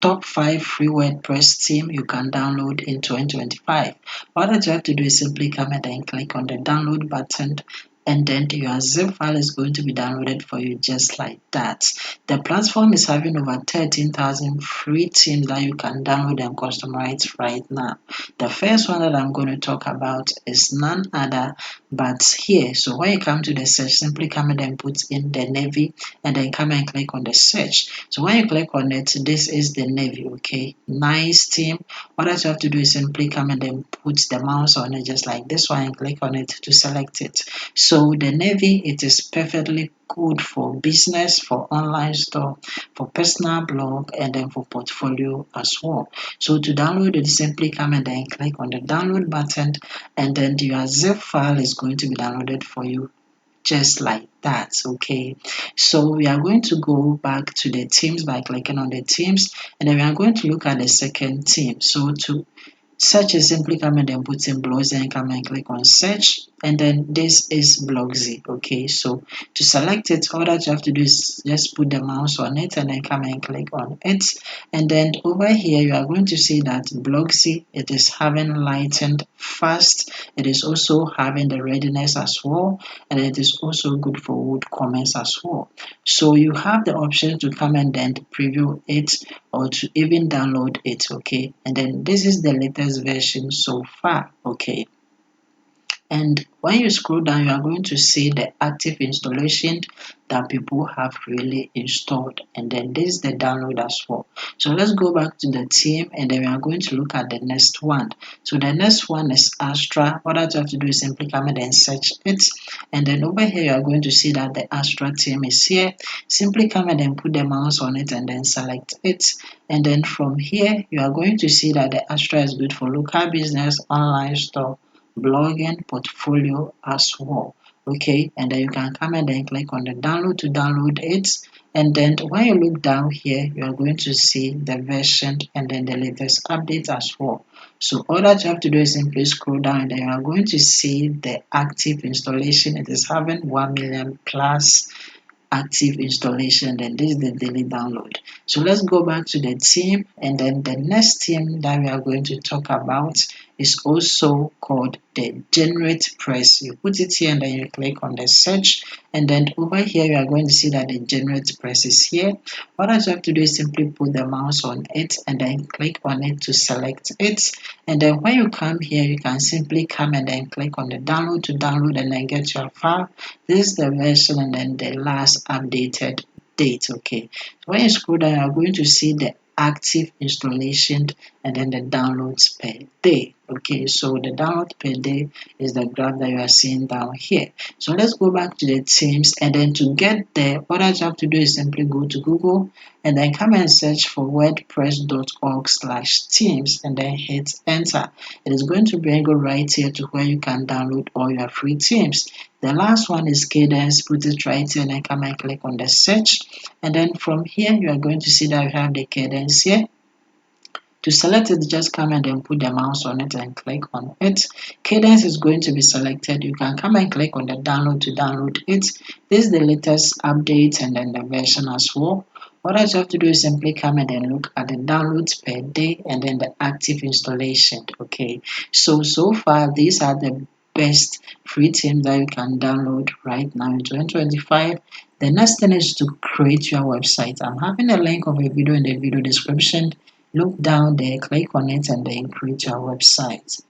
top 5 free WordPress theme you can download in 2025. All that you have to do is simply come and click on the download button, and then your zip file is going to be downloaded for you just like that. The platform is having over 13,000 free themes that you can download and customize right now. The first one that I'm going to talk about is none other but here. So when you come to the search, simply come and then put in the Navy and then come and click on the search. So when you click on it, this is the Navy. Okay, nice theme. What else you have to do is simply come and then put the mouse on it just like this one and click on it to select it. So the Navy, it is perfectly good for business, for online store, for personal blog, and then for portfolio as well. So to download it, simply come and then click on the download button, and then your zip file is going to be downloaded for you just like that. Okay, so we are going to go back to the themes by clicking on the themes, and then we are going to look at the second theme. So to search is simply come and then put in Blogsy and come and click on search, and then this is Blogsy. Okay, so to select it, all that you have to do is just put the mouse on it and then come and click on it, and then over here you are going to see that Blogsy, it is having lightened fast, it is also having the readiness as well, and it is also good for WooCommerce as well. So you have the option to come and then preview it or to even download it. Okay, and then this is the latest version so far. Okay, and when you scroll down, you are going to see the active installation that people have really installed, and then this is the download as well. So let's go back to the theme, and then we are going to look at the next one. So the next one is Astra. What I have to do is simply come in and search it, and then over here you are going to see that the Astra theme is here. Simply come in and put the mouse on it and then select it, and then from here you are going to see that the Astra is good for local business, online store, blogging, portfolio as well. Okay, and then you can come and then click on the download to download it, and then when you look down here you are going to see the version and then the latest update as well. So all that you have to do is simply scroll down, and then you are going to see the active installation. It is having 1 million plus active installation, then this is the daily download. So let's go back to the theme, and then the next theme that we are going to talk about is also called the generate press. You put it here and then you click on the search, and then over here you are going to see that the generate press is here. What you have to do is simply put the mouse on it and then click on it to select it, and then when you come here you can simply come and then click on the download to download and then get your file. This is the version and then the last updated date. Okay, so when you scroll down you are going to see the active installation and then the downloads per day. Okay, so the download per day is the graph that you are seeing down here. So let's go back to the themes, and then to get there what I have to do is simply go to Google and then come and search for wordpress.org/themes and then hit enter. It is going to bring you right here to where you can download all your free themes. The last one is Cadence. Put it right here and then come and click on the search, and then from here you are going to see that we have the Cadence here. To select it, just come and then put the mouse on it and click on it. Cadence is going to be selected. You can come and click on the download to download it. This is the latest update and then the version as well. What I have to do is simply come and then look at the downloads per day and then the active installation. Okay, so far these are the best free themes that you can download right now in 2025. The next thing is to create your website. I'm having a link of a video in the video description. Look down there, click on it, and then create your website.